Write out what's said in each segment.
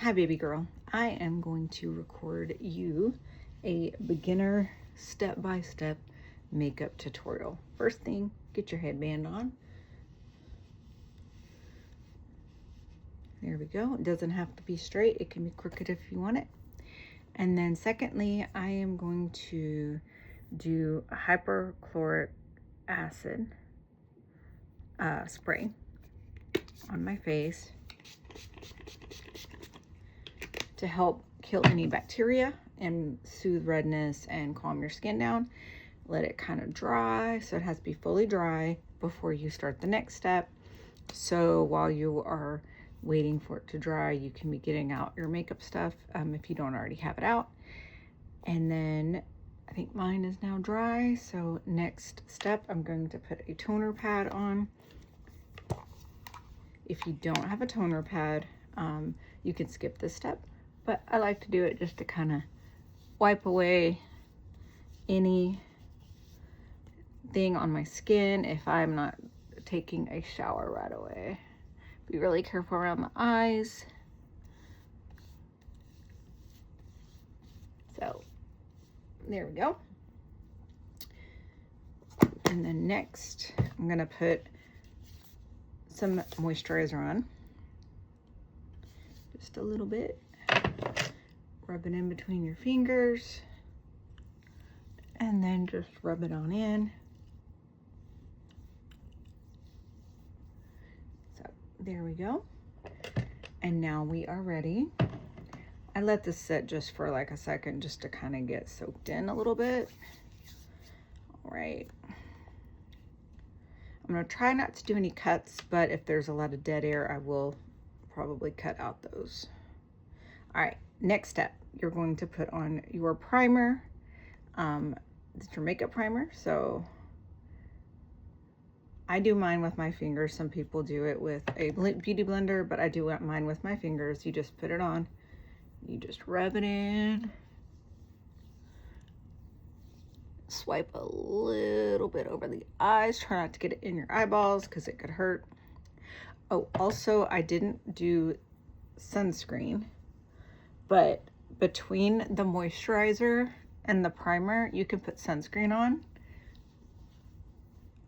Hi baby girl, I am going to record you a beginner step-by-step makeup tutorial. First thing, get your headband on. There we go. It doesn't have to be straight, it can be crooked if you want it. And then secondly, I am going to do a hypochlorite acid spray on my face to help kill any bacteria and soothe redness and calm your skin down. Let it kind of dry, so it has to be fully dry before you start the next step. So while you are waiting for it to dry, you can be getting out your makeup stuff if you don't already have it out. And then I think mine is now dry, so next step, I'm going to put a toner pad on. If you don't have a toner pad, you can skip this step, but I like to do it just to kind of wipe away any thing on my skin if I'm not taking a shower right away. Be really careful around the eyes. So there we go. And then next, I'm gonna put some moisturizer on. Just a little bit. Rub it in between your fingers. And then just rub it on in. So there we go. And now we are ready. I let this sit just for like a second just to kind of get soaked in a little bit. All right. I'm gonna try not to do any cuts, but if there's a lot of dead air, I will probably cut out those. All right, next step, you're going to put on your primer. It's your makeup primer. So I do mine with my fingers. Some people do it with a beauty blender, but I do mine with my fingers. You just put it on. You just rub it in. Swipe a little bit over the eyes. Try not to get it in your eyeballs because it could hurt. Oh, also, I didn't do sunscreen, but between the moisturizer and the primer, you can put sunscreen on.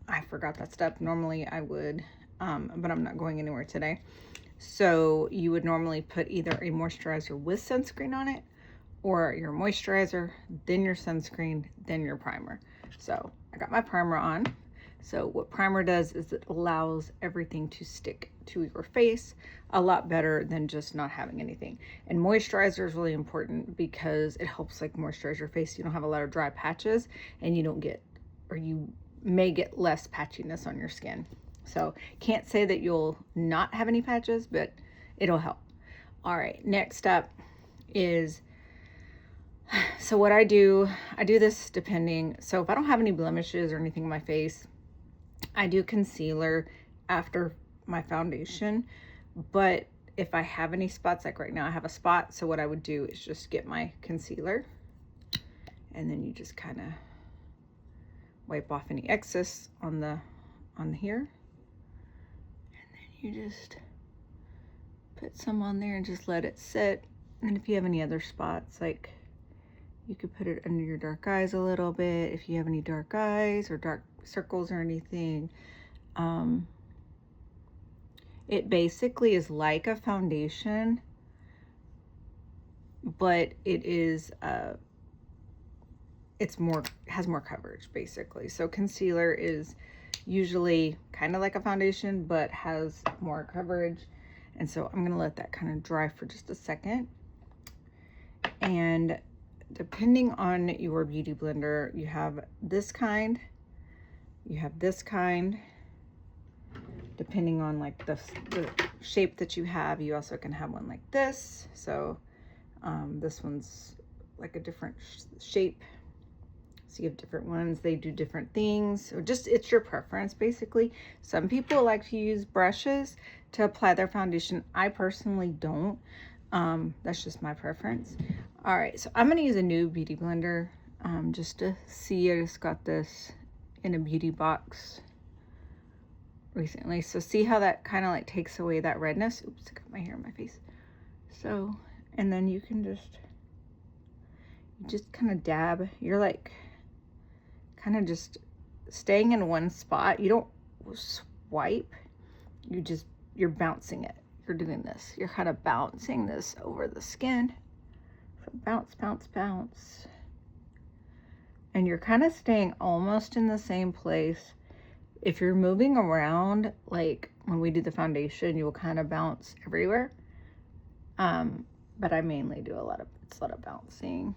I forgot that step. Normally I would, but I'm not going anywhere today. So you would normally put either a moisturizer with sunscreen on it, or your moisturizer, then your sunscreen, then your primer. So I got my primer on. So what primer does is it allows everything to stick to your face a lot better than just not having anything. And moisturizer is really important because it helps like moisturize your face. You don't have a lot of dry patches, and you don't get, or you may get less patchiness on your skin. So can't say that you'll not have any patches, but it'll help. All right, next up is, so what I do this depending. So if I don't have any blemishes or anything on my face, I do concealer after my foundation. But if I have any spots, like right now I have a spot, so what I would do is just get my concealer, and then you just kind of wipe off any excess on here, and then you just put some on there and just let it sit. And if you have any other spots, like you could put it under your dark eyes a little bit if you have any dark eyes or dark circles or anything. It basically is like a foundation, but it is has more coverage basically. So concealer is usually kind of like a foundation but has more coverage. And so I'm gonna let that kind of dry for just a second. And depending on your beauty blender, you have this kind, you have this kind. Depending on like the shape that you have, you also can have one like this. So this one's like a different shape. So you have different ones, they do different things. So just, it's your preference basically. Some people like to use brushes to apply their foundation. I personally don't. That's just my preference. All right, so I'm gonna use a new beauty blender just to see. I just got this in a beauty box recently. So see how that kind of like takes away that redness. Oops, I got my hair in my face. So, and then you can just kind of dab. You're like kind of just staying in one spot. You don't swipe. You're bouncing it. You're doing this. You're kind of bouncing this over the skin. So bounce, bounce, bounce. And you're kind of staying almost in the same place. If you're moving around, like when we do the foundation, you'll kind of bounce everywhere. But I mainly do a lot of bouncing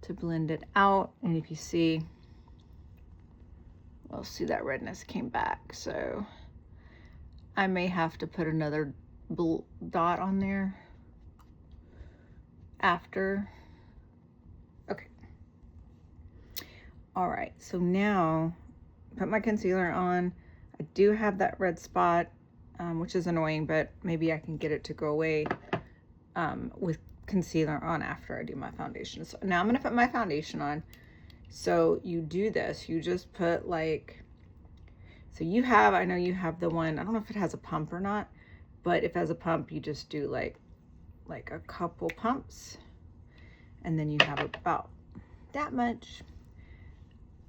to blend it out. And if you see, well, see that redness came back. So I may have to put another dot on there after. Okay. All right, so now put my concealer on. I do have that red spot, which is annoying, but maybe I can get it to go away with concealer on after I do my foundation. So now I'm gonna put my foundation on. So you do this, you just put like, so you have, I know you have the one, I don't know if it has a pump or not, but if it has a pump, you just do like a couple pumps, and then you have about that much.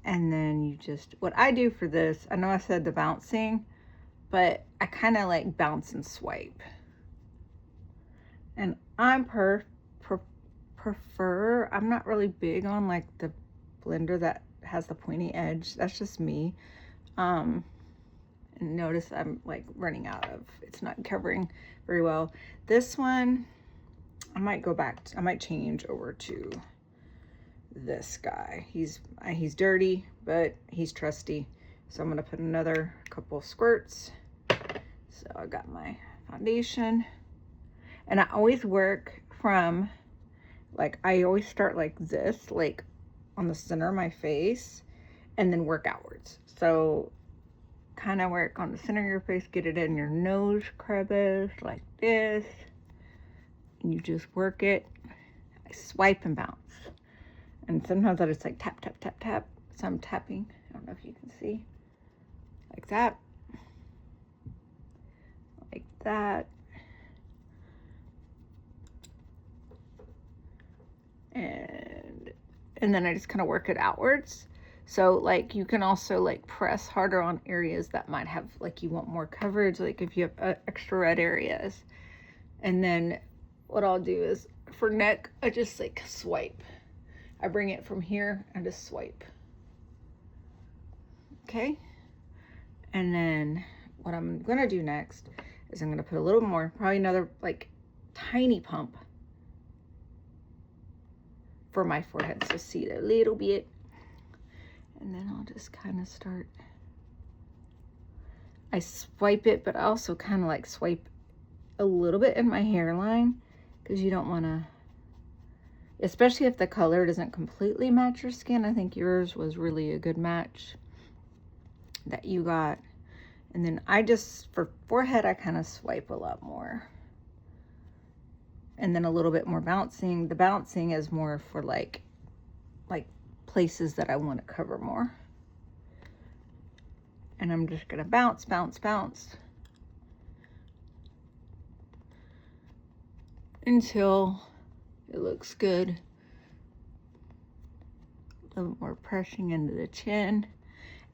And then you just, what I do for this, I know I said the bouncing, but I kind of like bounce and swipe. And I'm prefer, I'm not really big on like the blender that has the pointy edge. That's just me. And notice I'm like running out of, it's not covering very well. This one, I might go back, I might change over to this guy. He's dirty, but he's trusty. So I'm gonna put another couple squirts. So I got my foundation, and I always work from, like, I always start like this, like on the center of my face, and then work outwards. So kind of work on the center of your face, get it in your nose crevice like this, and you just work it. I swipe and bounce. And sometimes I just like tap, tap, tap, tap. So I'm tapping. I don't know if you can see. Like that. Like that. And then I just kind of work it outwards. So like you can also like press harder on areas that might have, like you want more coverage, like if you have extra red areas. And then what I'll do is for neck, I just like swipe. I bring it from here and just swipe. Okay. And then what I'm gonna do next is I'm gonna put a little more, probably another like tiny pump for my forehead. So see it a little bit. And then I'll just kind of start. I swipe it, but I also kind of like swipe a little bit in my hairline, because you don't want to, especially if the color doesn't completely match your skin. I think yours was really a good match that you got. And then I just, for forehead, I kind of swipe a lot more. And then a little bit more bouncing. The bouncing is more for like places that I want to cover more. And I'm just gonna bounce, bounce, bounce until it looks good. A little more pressing into the chin.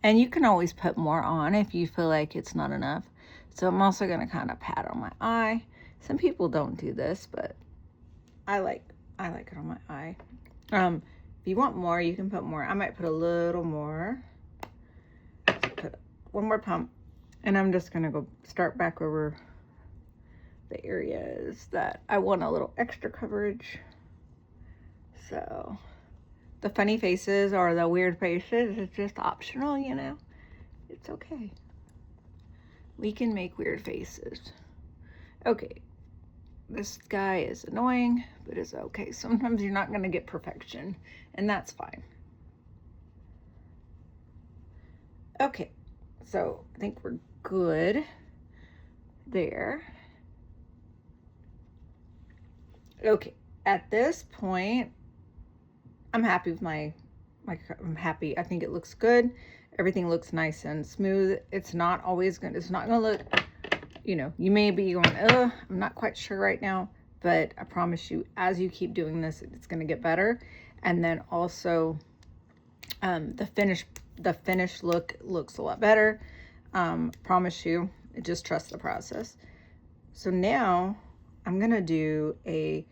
And you can always put more on if you feel like it's not enough. So I'm also gonna kind of pat on my eye. Some people don't do this, but I like it on my eye. If you want more, you can put more. I might put a little more. So put one more pump, and I'm just gonna go start back over the areas that I want a little extra coverage. So the funny faces or the weird faces is just optional, you know. It's okay. We can make weird faces. Okay. This guy is annoying, but it's okay. Sometimes you're not going to get perfection, and that's fine. Okay, so I think we're good there. Okay, at this point, I'm happy with I'm happy. I think it looks good. Everything looks nice and smooth. It's not always good. It's not going to look, you know, you may be going, oh, I'm not quite sure right now, but I promise you, as you keep doing this, it's going to get better. And then also, the finished look looks a lot better. Promise you, just trust the process. So now I'm going to do a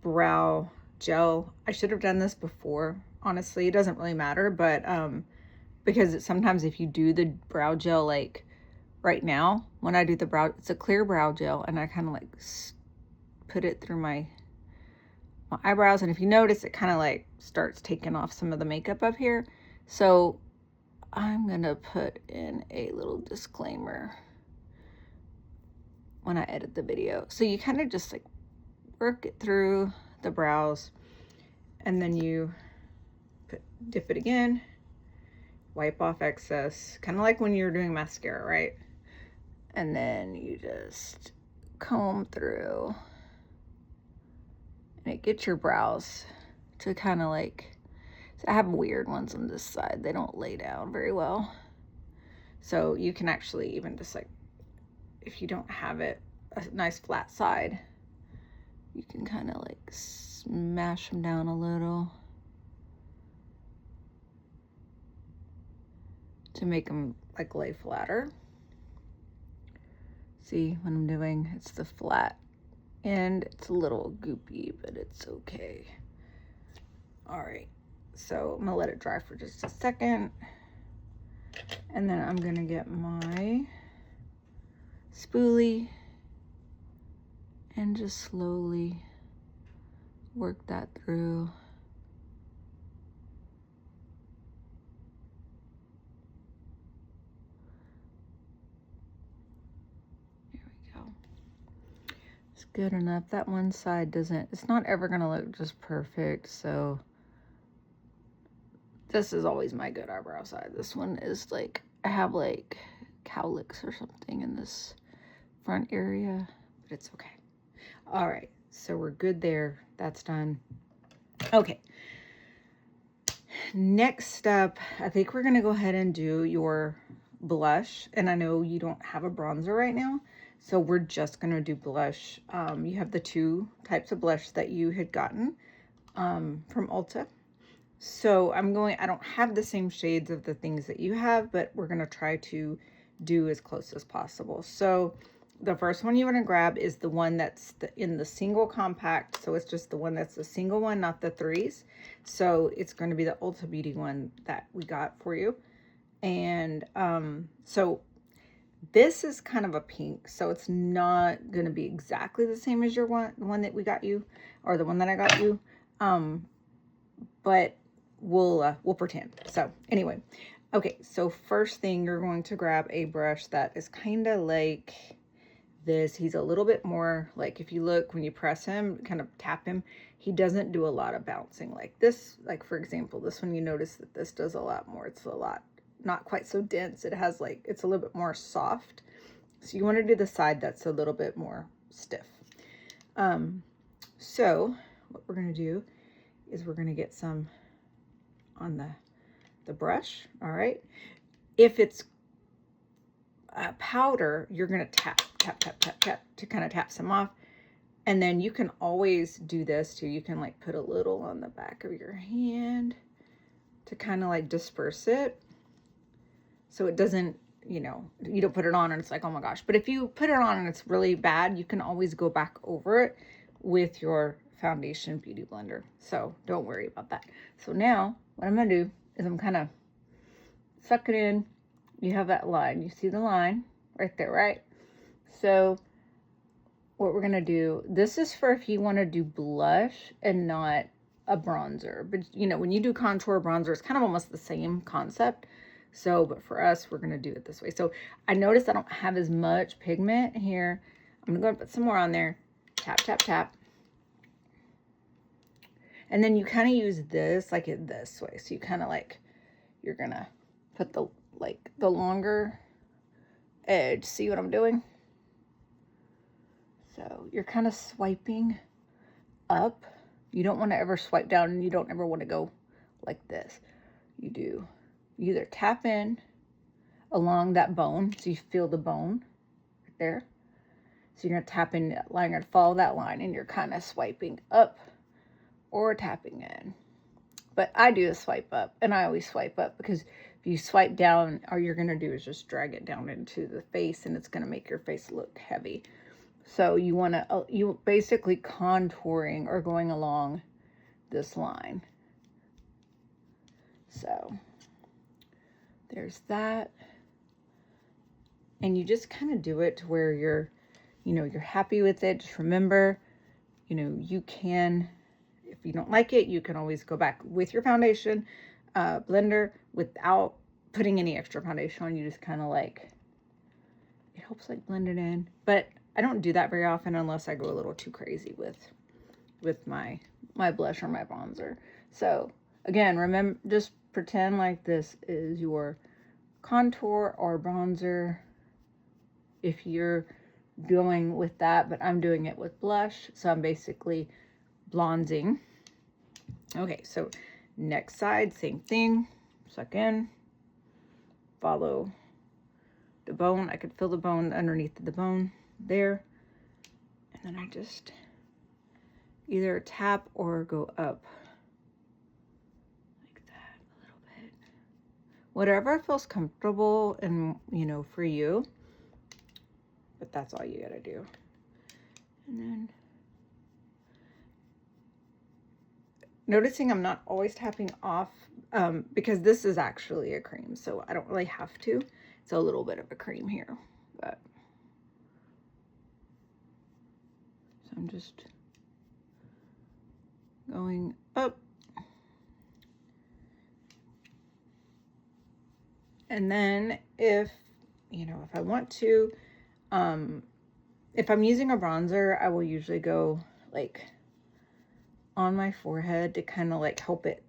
brow gel. I should have done this before. Honestly, it doesn't really matter, but because sometimes if you do the brow gel, like right now, when I do the brow, it's a clear brow gel, and I kind of like put it through my eyebrows, and if you notice, it kind of like starts taking off some of the makeup up here. So I'm gonna put in a little disclaimer when I edit the video. So you kind of just like work it through the brows, and then you dip it again, wipe off excess, kind of like when you're doing mascara, right? And then you just comb through, and it gets your brows to kind of like, so I have weird ones on this side. They don't lay down very well. So you can actually even just like, if you don't have it, a nice flat side, you can kind of like smash them down a little to make them like lay flatter. See what I'm doing? It's the flat end. It's a little goopy, but it's okay. All right, so I'm gonna let it dry for just a second, and then I'm gonna get my spoolie and just slowly work that through. There we go. It's good enough. That one side doesn't, it's not ever gonna look just perfect, so this is always my good eyebrow side. This one is like, I have like cowlicks or something in this front area, but it's okay. All right, so we're good there. That's done. Okay. Next up, I think we're gonna go ahead and do your blush. And I know you don't have a bronzer right now, so we're just gonna do blush. You have the two types of blush that you had gotten from Ulta. So I don't have the same shades of the things that you have, but we're gonna try to do as close as possible. So the first one you want to grab is the one that's in the single compact. So it's just the one that's the single one, not the threes. So it's going to be the Ulta Beauty one that we got for you. And so this is kind of a pink, so it's not going to be exactly the same as your one that we got you, or the one that I got you. But we'll pretend. So anyway, okay, so first thing, you're going to grab a brush that is kind of like this. He's a little bit more like, if you look, when you press him, kind of tap him, he doesn't do a lot of bouncing like this. Like for example, this one, you notice that this does a lot more. It's a lot, not quite so dense. It has like, it's a little bit more soft. So you want to do the side that's a little bit more stiff. So what we're going to do is we're going to get some on the brush. All right. If it's powder, you're going to tap to kind of tap some off. And then you can always do this too. You can like put a little on the back of your hand to kind of like disperse it, so it doesn't, you know, you don't put it on and it's like, oh my gosh. But if you put it on and it's really bad, you can always go back over it with your foundation beauty blender. So don't worry about that. So now what I'm going to do is I'm kind of suck it in. You have that line. You see the line right there, right? So what we're going to do, this is for if you want to do blush and not a bronzer. But, you know, when you do contour bronzer, it's kind of almost the same concept. So, but for us, we're going to do it this way. So I noticed I don't have as much pigment here. I'm going to go and put some more on there. Tap, tap, tap. And then you kind of use this like it this way. So you kind of like, you're going to put the, like the longer edge. See what I'm doing? So you're kind of swiping up. You don't want to ever swipe down, and you don't ever want to go like this. You either tap in along that bone, so you feel the bone right there, So you're going to tap in that line, you're going to follow that line, and you're kind of swiping up or tapping in. But I do a swipe up, and I always swipe up because if you swipe down, all you're going to do is just drag it down into the face, and it's going to make your face look heavy. So you want to, you basically contouring or going along this line. So there's that. And you just kind of do it to where you're, you know, you're happy with it. Just remember, you know, you can, if you don't like it, you can always go back with your foundation blender without putting any extra foundation on. You just kind of like, it helps like blend it in. But I don't do that very often unless I go a little too crazy with my blush or my bronzer. So again, remember, just pretend like this is your contour or bronzer if you're going with that, but I'm doing it with blush, so I'm basically blonding. Okay, so next side, same thing. Suck in, follow the bone. I could feel the bone underneath the bone there, and then I just either tap or go up like that a little bit. Whatever feels comfortable and, you know, for you, but that's all you gotta do. And then noticing I'm not always tapping off because this is actually a cream, so I don't really have to. It's a little bit of a cream here, but so I'm just going up. And then if, you know, if I want to, if I'm using a bronzer, I will usually go like on my forehead to kind of like help it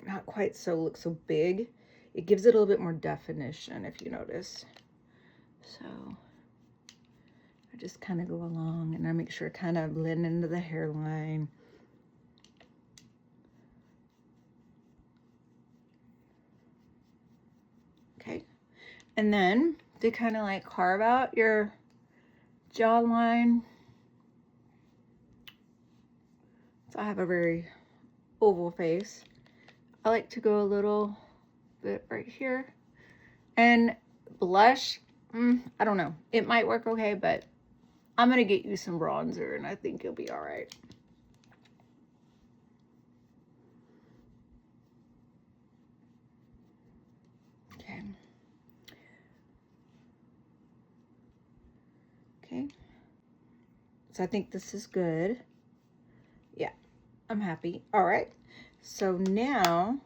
not quite so look so big. It gives it a little bit more definition, if you notice. So I just kind of go along and I make sure it kind of blend into the hairline. Okay. And then to kind of like carve out your jawline. So I have a very oval face. I like to go a little bit right here. And blush, I don't know. It might work okay, but I'm going to get you some bronzer and I think you'll be all right. Okay. Okay. So I think this is good. Yeah, I'm happy. All right. So now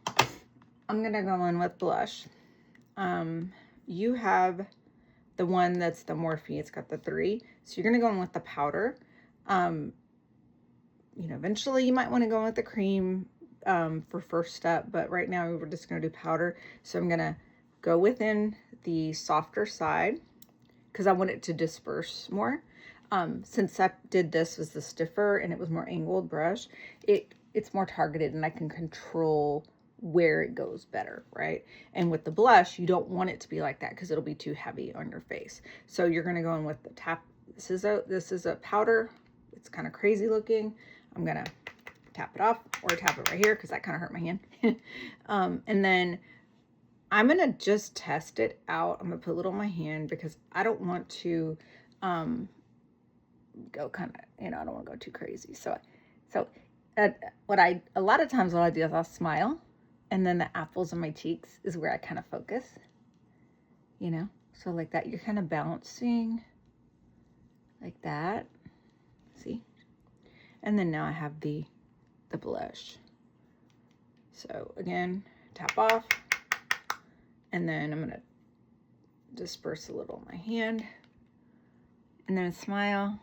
I'm going to go in with blush. You have the one that's the Morphe. It's got the 3. So you're going to go in with the powder. You know, eventually you might want to go in with the cream for first step, but right now we're just going to do powder. So I'm going to go within the softer side because I want it to disperse more. Since I did this was the stiffer and it was more angled brush, it's more targeted and I can control where it goes better, right? And with the blush, you don't want it to be like that because it'll be too heavy on your face. So you're going to go in with the tap. This is a powder. It's kind of crazy looking. I'm going to tap it off or tap it right here because that kind of hurt my hand. And then I'm going to just test it out. I'm going to put a little on my hand because I don't want to go kind of, you know, I don't want to go too crazy. So a lot of times what I do is I'll smile, and then the apples on my cheeks is where I kind of focus, you know, so like that, you're kind of bouncing like that, see? And then now I have the blush. So again, tap off, and then I'm gonna disperse a little on my hand, and then smile.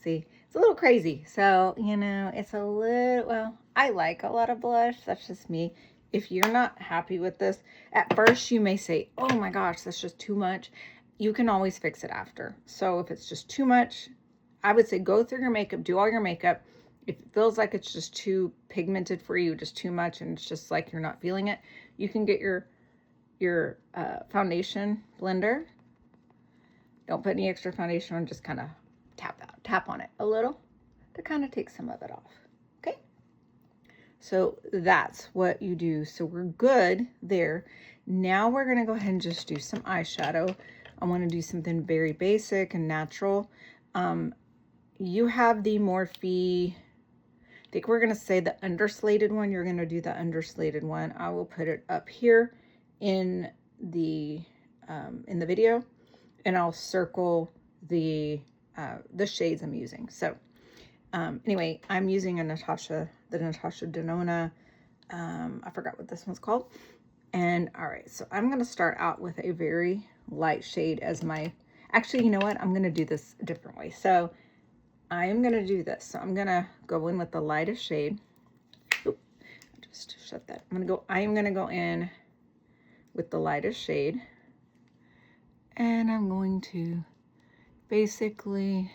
See, it's a little crazy. So, you know, it's a little, well, I like a lot of blush. That's just me. If you're not happy with this, at first you may say, oh my gosh, that's just too much. You can always fix it after. So if it's just too much, I would say go through your makeup, do all your makeup. If it feels like it's just too pigmented for you, just too much, and it's just like you're not feeling it, you can get your foundation blender Don't put any extra foundation on, just kind of tap on it a little to kind of take some of it off. Okay, so that's what you do. So we're good there. Now we're gonna go ahead and just do some eyeshadow. I want to do something very basic and natural. You have the Morphe, I think we're gonna say the underslated one. You're gonna do the underslated one. I will put it up here in the video, and I'll circle the shades I'm using. So anyway, I'm using the Natasha Denona. I forgot what this one's called. And all right, so I'm gonna start out with a very light shade as my, actually, you know what? I'm gonna do this a different way. So I am gonna do this. So I'm gonna go in with the lightest shade. Oop, just shut that. I am gonna go in with the lightest shade. And I'm going to basically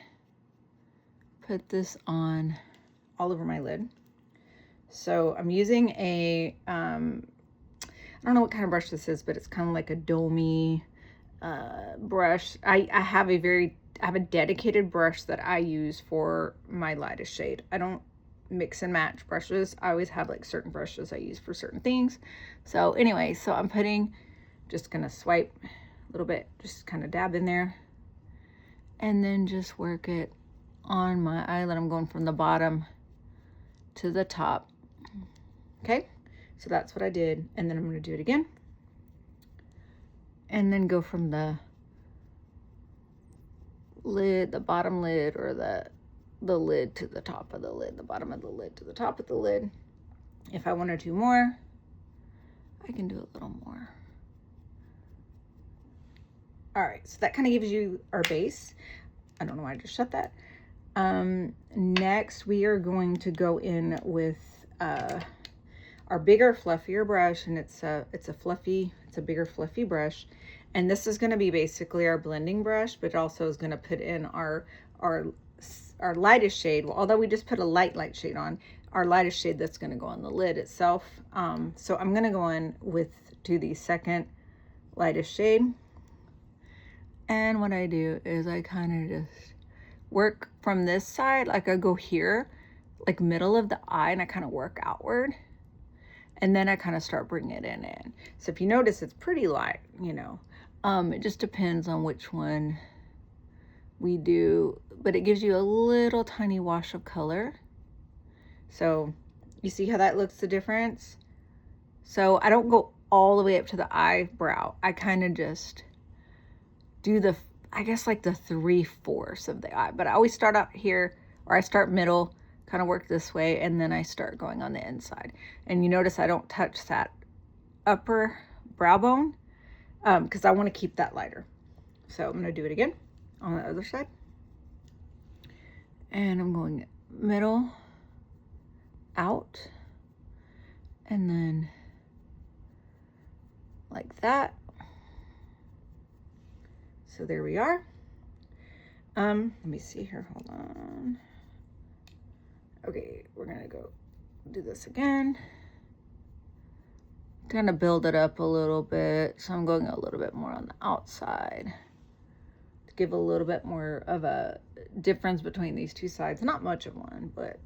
put this on all over my lid. So I'm using a, I don't know what kind of brush this is, but it's kind of like a domey brush. I have a dedicated brush that I use for my lightest shade. I don't mix and match brushes. I always have like certain brushes I use for certain things. So anyway, so I'm just gonna swipe a little bit, just kind of dab in there, and then just work it on my eyelid. I'm going from the bottom to the top. Okay, so that's what I did, and then I'm going to do it again, and then go from the lid, the bottom lid, or the lid to the top of the lid, the bottom of the lid to the top of the lid. If I want to do more, I can do a little more. All right, so that kind of gives you our base. I don't know why I just shut that. Next, we are going to go in with our bigger, fluffier brush, and it's a bigger, fluffy brush. And this is going to be basically our blending brush, but it also is going to put in our lightest shade. Well, although we just put a light shade on, our lightest shade that's going to go on the lid itself. So I'm going to go in to the second lightest shade. And what I do is I kind of just work from this side, like I go here, like middle of the eye, and I kind of work outward. And then I kind of start bringing it in. So if you notice, it's pretty light, you know. It just depends on which one we do, but it gives you a little tiny wash of color. So you see how that looks, the difference? So I don't go all the way up to the eyebrow. I kind of just do I guess like the 3/4 of the eye, but I always start out here, or I start middle, kind of work this way, and then I start going on the inside. And you notice I don't touch that upper brow bone because I want to keep that lighter. So I'm going to do it again on the other side. And I'm going middle, out, and then like that. So there we are. Let me see here, hold on. Okay, we're gonna go do this again. Kind of build it up a little bit. So I'm going a little bit more on the outside to give a little bit more of a difference between these two sides. Not much of one, but.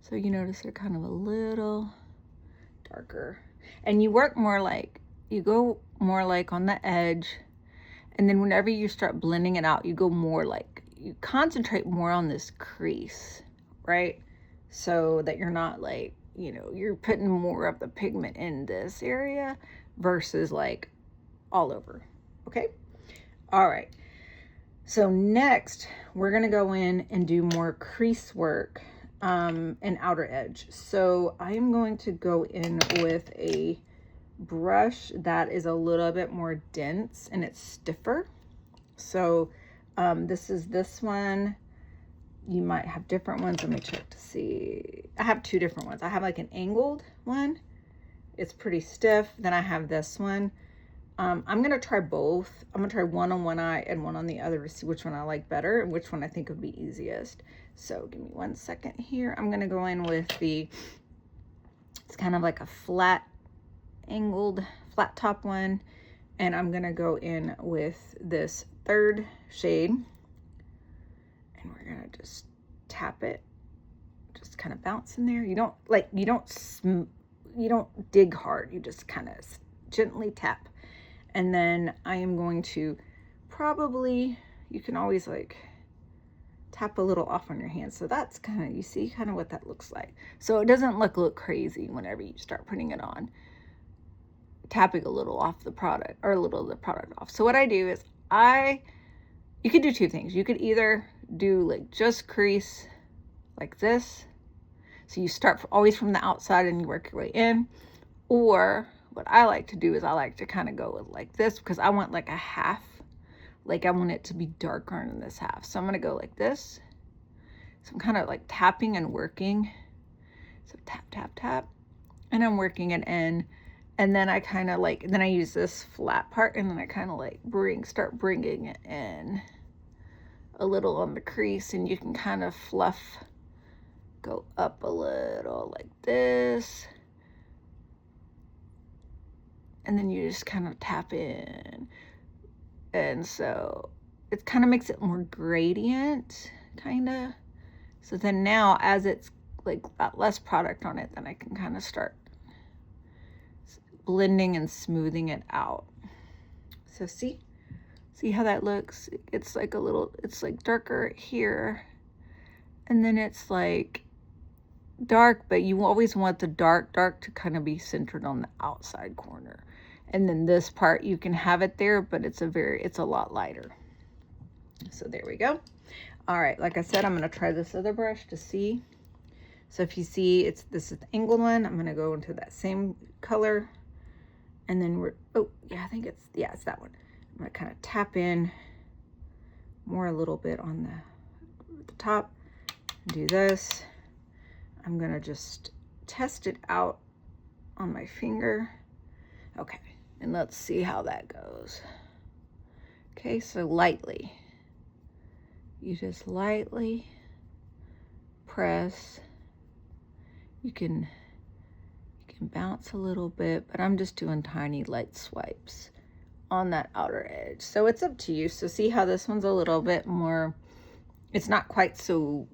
So you notice they're kind of a little darker. And you work more like, you go more like on the edge. And then whenever you start blending it out, you go more like, you concentrate more on this crease, right? So that you're not like, you know, you're putting more of the pigment in this area versus like all over. Okay. All right. So next we're going to go in and do more crease work and outer edge. So I am going to go in with a brush that is a little bit more dense and it's stiffer. So this is this one. You might have different ones. Let me check to see. I have two different ones. I have like an angled one. It's pretty stiff. Then I have this one. I'm going to try both. I'm going to try one on one eye and one on the other to see which one I like better and which one I think would be easiest. So give me 1 second here. I'm going to go in with it's kind of like a flat angled flat top one. And I'm gonna go in with this third shade, and we're gonna just tap it, just kind of bounce in there. You don't dig hard, you just kind of gently tap. And then I am going to probably, you can always like tap a little off on your hand. So that's kind of, you see kind of what that looks like. So it doesn't look crazy whenever you start putting it on. Tapping a little off the product, or a little of the product off. So what I do is you could do two things. You could either do like just crease like this. So you start always from the outside and you work your way in. Or what I like to do is I like to kind of go with like this, because I want like a half. Like I want it to be darker in this half. So I'm going to go like this. So I'm kind of like tapping and working. So tap, tap, tap. And I'm working it in. And then I kind of like, then I use this flat part, and then I kind of like start bringing it in a little on the crease, and you can kind of fluff, go up a little like this. And then you just kind of tap in. And so it kind of makes it more gradient, kind of. So then now, as it's like got less product on it, then I can kind of start blending and smoothing it out. So see how that looks? It's like it's like darker here, and then it's like dark, but you always want the dark to kind of be centered on the outside corner. And then this part, you can have it there, but it's a lot lighter. So there we go. All right, like I said, I'm gonna try this other brush to see. So if you see, this is the angled one. I'm gonna go into that same color. And then it's that one. I'm gonna kind of tap in more a little bit on the top. Do this. I'm gonna just test it out on my finger. Okay, and let's see how that goes. Okay, so lightly. You just lightly press. You can bounce a little bit, but I'm just doing tiny light swipes on that outer edge. So it's up to you. So see how this one's a little bit more, it's not quite so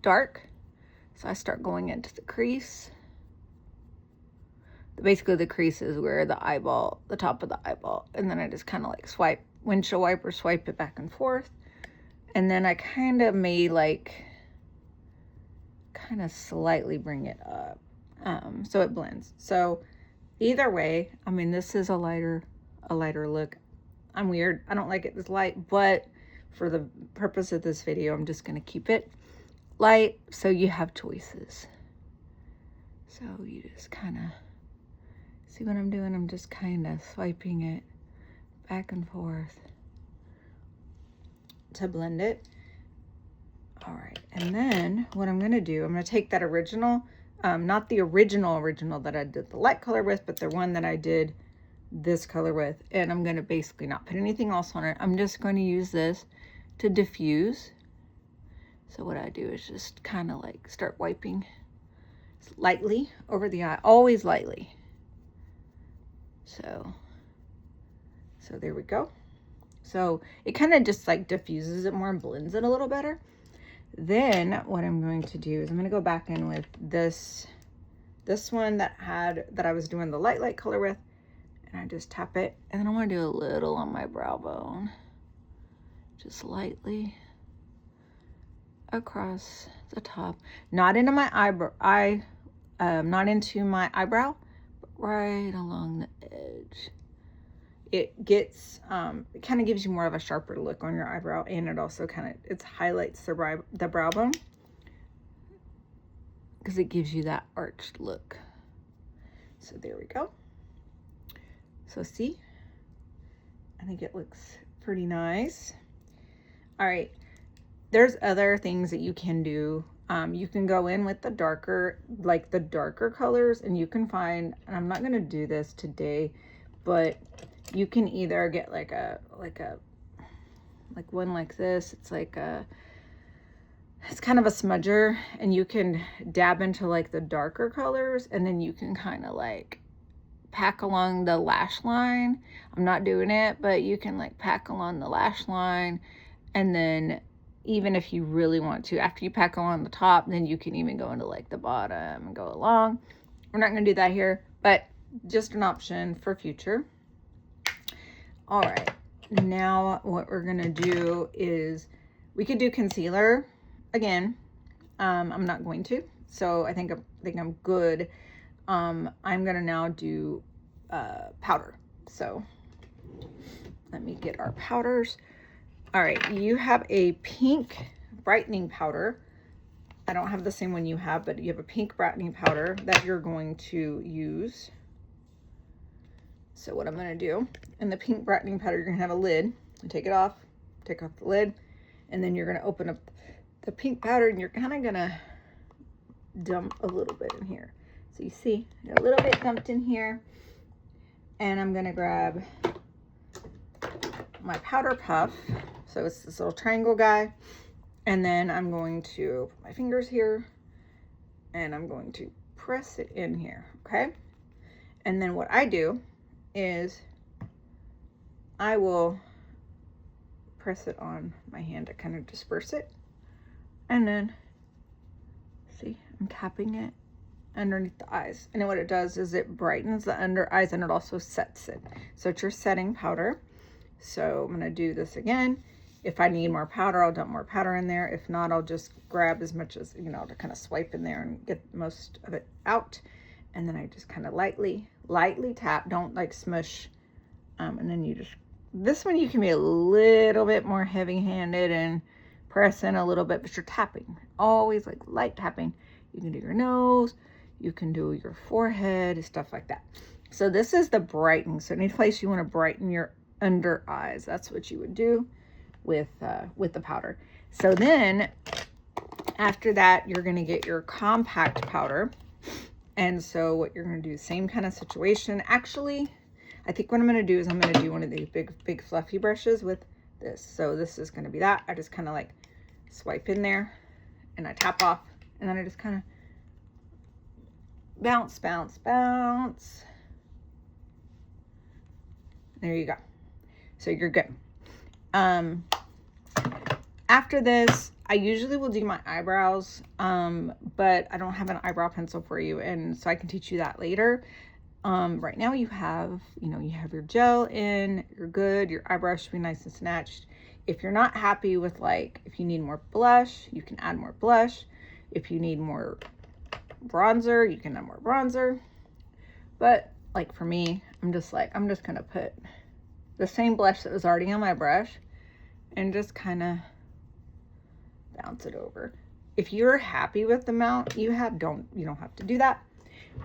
dark. So I start going into the crease. Basically the crease is where the top of the eyeball, and then I just kind of like swipe, windshield wiper, swipe it back and forth. And then I kind of may like kind of slightly bring it up. So it blends. So either way, I mean, this is a lighter look. I'm weird. I don't like it this light, but for the purpose of this video, I'm just going to keep it light. So you have choices. So you just kind of see what I'm doing. I'm just kind of swiping it back and forth to blend it. All right. And then what I'm going to do, I'm going to take that original, not the original that I did the light color with, but the one that I did this color with, and I'm going to basically not put anything else on it. I'm just going to use this to diffuse. So what I do is just kind of like start wiping lightly over the eye, always lightly. So there we go. So it kind of just like diffuses it more and blends it a little better. Then what I'm going to do is I'm going to go back in with this one that I was doing the light color with, and I just tap it, and then I want to do a little on my brow bone, just lightly across the top, not into my not into my eyebrow, but right along the edge. It gets, it kind of gives you more of a sharper look on your eyebrow, and it also it highlights the brow bone, because it gives you that arched look. So there we go. So see, I think it looks pretty nice. All right, there's other things that you can do. You can go in with the darker colors, and you can find, and I'm not going to do this today, but you can either get like one like this. It's kind of a smudger, and you can dab into like the darker colors, and then you can kind of like pack along the lash line. I'm not doing it, but you can like pack along the lash line. And then even if you really want to, after you pack along the top, then you can even go into like the bottom and go along. We're not going to do that here, but just an option for future. All right, now what we're going to do is we could do concealer again. I'm not going to, so I think I'm good. I'm going to now do powder. So let me get our powders. All right, you have a pink brightening powder. I don't have the same one you have, but you have a pink brightening powder that you're going to use. So what I'm going to do, in the pink brightening powder, you're going to have a lid. And take it off, take off the lid, and then you're going to open up the pink powder, and you're kind of going to dump a little bit in here. So you see, a little bit dumped in here. And I'm going to grab my powder puff. So it's this little triangle guy. And then I'm going to put my fingers here, and I'm going to press it in here, okay? And then what I do is I will press it on my hand to kind of disperse it. And then, see, I'm tapping it underneath the eyes. And then what it does is it brightens the under eyes, and it also sets it. So it's your setting powder. So I'm gonna do this again. If I need more powder, I'll dump more powder in there. If not, I'll just grab as much as, you know, to kind of swipe in there and get most of it out. And then I just kind of lightly tap, don't like smush. And then you just, this one you can be a little bit more heavy-handed and press in a little bit, but you're tapping, always like light tapping. You can do your nose, you can do your forehead, stuff like that. So this is the brightening. So any place you want to brighten your under eyes, that's what you would do with the powder. So then after that, you're going to get your compact powder. And so what you're going to do, same kind of situation. Actually, I think what I'm going to do is I'm going to do one of these big fluffy brushes with this. So this is going to be that. I just kind of like swipe in there and I tap off, and then I just kind of bounce, bounce, bounce. There you go. So you're good. After this, I usually will do my eyebrows, but I don't have an eyebrow pencil for you, and so I can teach you that later. Right now you have your gel in, you're good, your eyebrows should be nice and snatched. If you're not happy with, like, if you need more blush, you can add more blush. If you need more bronzer, you can add more bronzer. But like for me, I'm just gonna put the same blush that was already on my brush and just kind of bounce it over. If you're happy with the amount you have, you don't have to do that.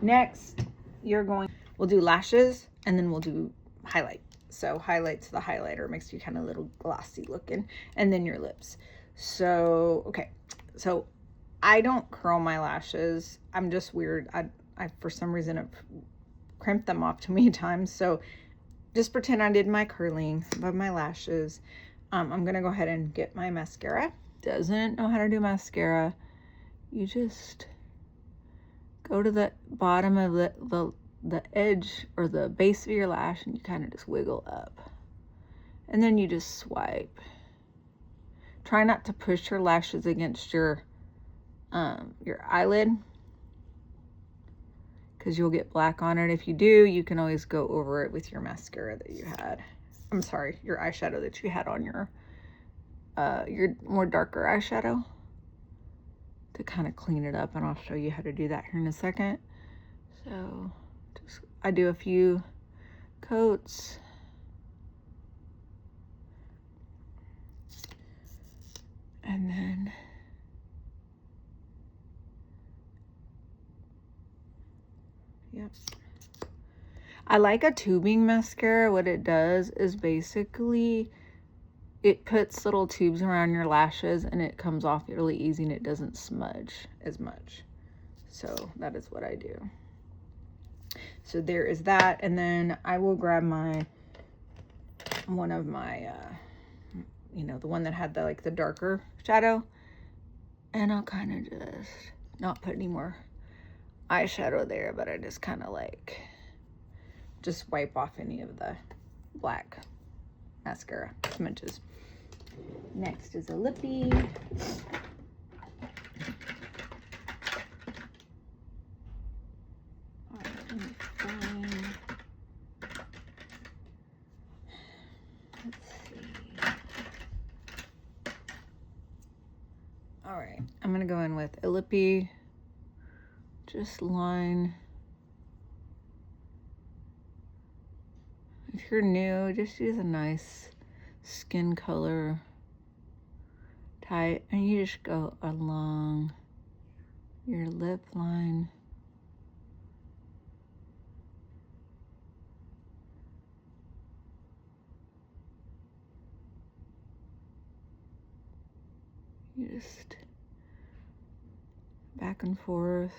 Next, we'll do lashes, and then we'll do highlight. So highlights, the highlighter makes you kind of a little glossy looking, and then your lips. So, okay. So I don't curl my lashes. I'm just weird. I for some reason have crimped them off too many times. So just pretend I did my curling above my lashes. I'm going to go ahead and get my mascara. Doesn't know how to do mascara, you just go to the bottom of the edge or the base of your lash, and you kind of just wiggle up, and then you just swipe. Try not to push your lashes against your eyelid, because you'll get black on it. If you do, you can always go over it with your mascara that you had. I'm sorry, your eyeshadow that you had on your more darker eyeshadow, to kind of clean it up, and I'll show you how to do that here in a second. So I do a few coats. And then yep. I like a tubing mascara. What it does is basically it puts little tubes around your lashes, and it comes off really easy, and it doesn't smudge as much. So that is what I do. So there is that. And then I will grab one of my, the one that had the darker shadow, and I'll kind of just not put any more eyeshadow there, but I just kind of like just wipe off any of the black mascara smudges. Next is a lippy. All right, I'm gonna go in with a lippy, just line. If you're new, just use a nice skin color tight, and you just go along your lip line. You just back and forth.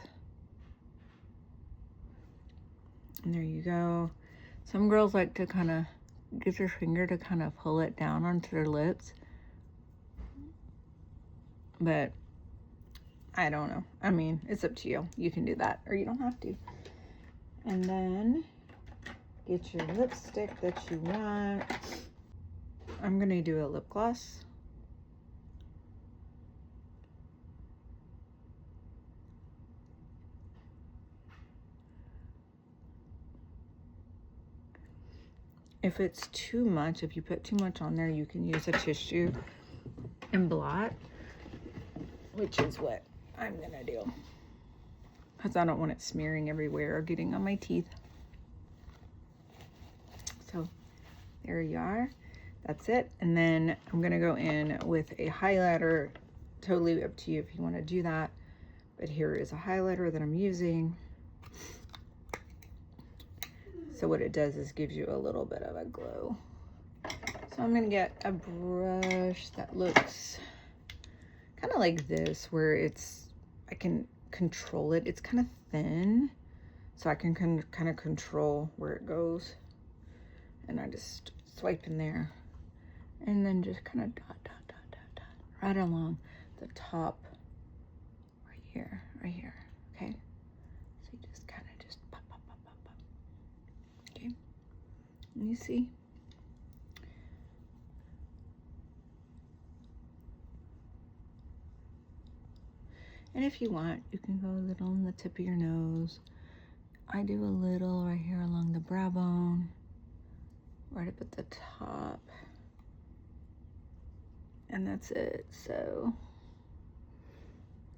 And there you go. Some girls like to kind of get their finger to kind of pull it down onto their lips. But I don't know. I mean, it's up to you. You can do that or you don't have to. And then get your lipstick that you want. I'm going to do a lip gloss. If it's too much, if you put too much on there, you can use a tissue and blot, which is what I'm gonna do, because I don't want it smearing everywhere or getting on my teeth. So there you are. That's it. And then I'm gonna go in with a highlighter. Totally up to you if you want to do that. But here is a highlighter that I'm using. So what it does is gives you a little bit of a glow. So I'm gonna get a brush that looks kind of like this, where I can control it. It's kind of thin, so I can kind of control where it goes. And I just swipe in there, and then just kind of dot, dot, dot, dot, dot, right along the top, right here, okay? So you just kind of just pop, pop, pop, pop, pop. Okay, and you see? And if you want, you can go a little on the tip of your nose. I do a little right here along the brow bone, right up at the top. And that's it. So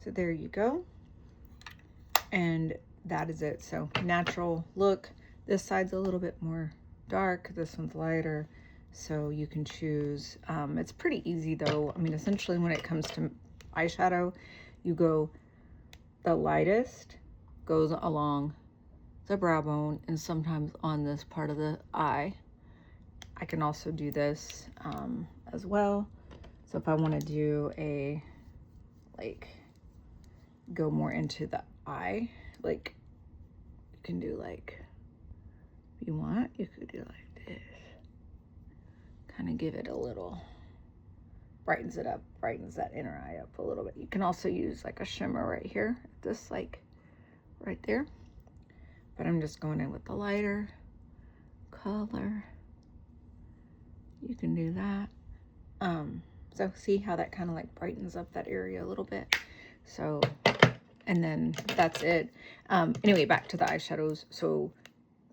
there you go. And that is it. So natural look. This side's a little bit more dark. This one's lighter. So you can choose. It's pretty easy though. I mean, essentially when it comes to eyeshadow, you go, the lightest goes along the brow bone and sometimes on this part of the eye. I can also do this as well. So if I want to do a, like, go more into the eye, like, you can do like, if you want, you could do like this. Kind of give it a little, brightens it up, brightens that inner eye up a little bit. You can also use like a shimmer right here, this like right there. But I'm just going in with the lighter color. You can do that. So see how that kind of like brightens up that area a little bit. So, and then that's it. Anyway, back to the eyeshadows. So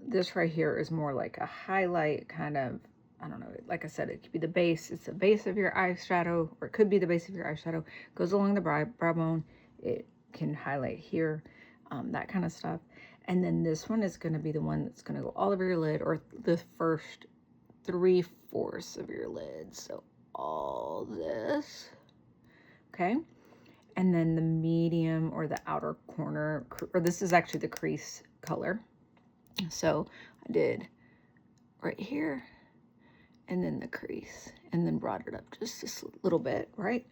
this right here is more like a highlight kind of, I don't know, like I said, it could be the base. It's the base of your eyeshadow, or it could be the base of your eyeshadow. Goes along the brow bone. It can highlight here, that kind of stuff. And then this one is going to be the one that's going to go all over your lid, or the first 3/4 of your lid. So all this, okay? And then the medium or the outer corner, or this is actually the crease color. So I did right here, and then the crease, and then brought it up just a little bit, right?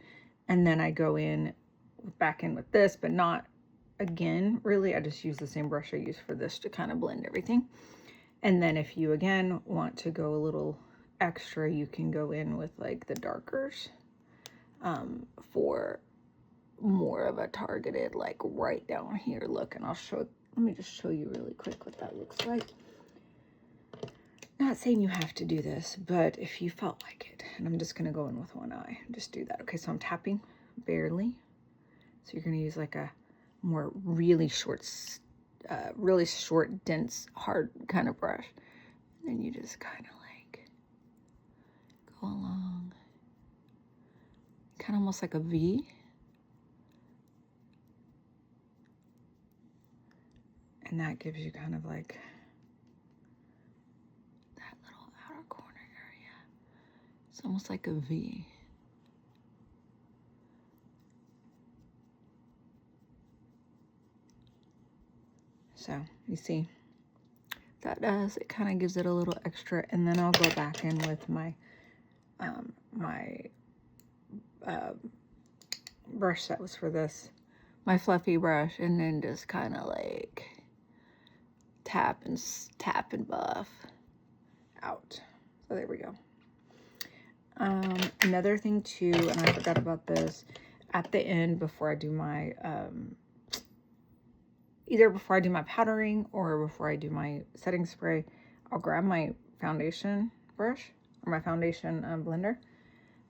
And then I go in, back in with this, but not again, really. I just use the same brush I use for this to kind of blend everything. And then if you, again, want to go a little extra, you can go in with like the darkers for more of a targeted, like right down here look. And I'll show, let me just show you really quick what that looks like. Not saying you have to do this, but if you felt like it, and I'm just going to go in with one eye, just do that. Okay, so I'm tapping barely. So you're going to use like a more really short, dense, hard kind of brush. And then you just kind of like go along, kind of almost like a V. And that gives you kind of like that little outer corner area. It's almost like a V. So you see, that does, it kind of gives it a little extra. And then I'll go back in with my brush that was for this, my fluffy brush, and then just kind of like tap and buff out. So there we go. Another thing too, and I forgot about this, at the end before I do my either before I do my powdering or before I do my setting spray, I'll grab my foundation brush or my foundation blender,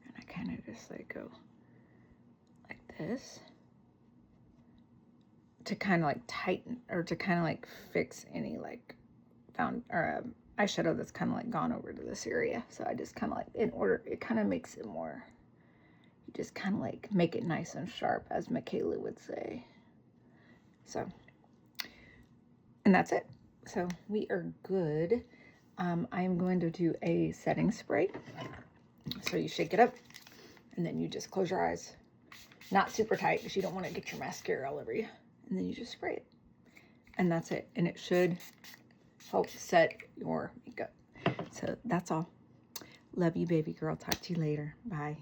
and I kind of just like go like this to kind of like tighten, or to kind of like fix any like eyeshadow that's kind of like gone over to this area. So I just kind of like, in order, it kind of makes it more, you just kind of like make it nice and sharp, as Michaela would say. So, and that's it. So we are good. I am going to do a setting spray. So you shake it up and then you just close your eyes. Not super tight because you don't want to get your mascara all over you. And then you just spray it. And that's it. And it should help set your makeup. So that's all. Love you, baby girl. Talk to you later. Bye.